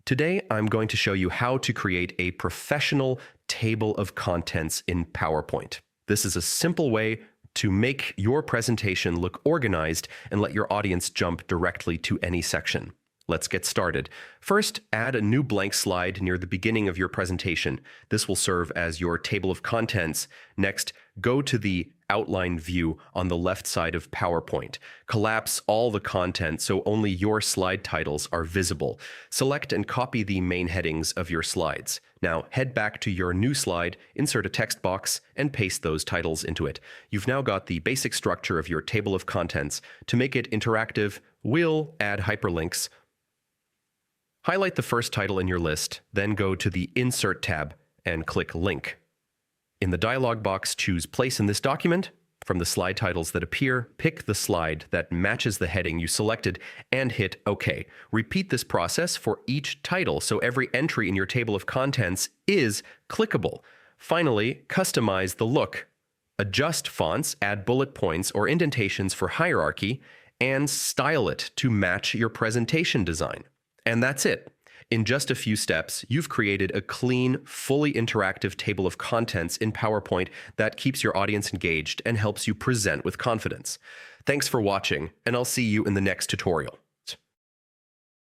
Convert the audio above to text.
Today, I'm going to show you how to create a professional table of contents in PowerPoint. This is a simple way to make your presentation look organized and let your audience jump directly to any section. Let's get started. First, add a new blank slide near the beginning of your presentation. This will serve as your table of contents. Next, go to the outline view on the left side of PowerPoint. Collapse all the content so only your slide titles are visible. Select and copy the main headings of your slides. Now head back to your new slide, insert a text box, and paste those titles into it. You've now got the basic structure of your table of contents. To make it interactive, we'll add hyperlinks. Highlight the first title in your list, then go to the Insert tab and click Link. In the dialog box, choose Place in this document. From the slide titles that appear, pick the slide that matches the heading you selected and hit OK. Repeat this process for each title so every entry in your table of contents is clickable. Finally, customize the look. Adjust fonts, add bullet points or indentations for hierarchy, and style it to match your presentation design. And that's it. In just a few steps, you've created a clean, fully interactive table of contents in PowerPoint that keeps your audience engaged and helps you present with confidence. Thanks for watching, and I'll see you in the next tutorial.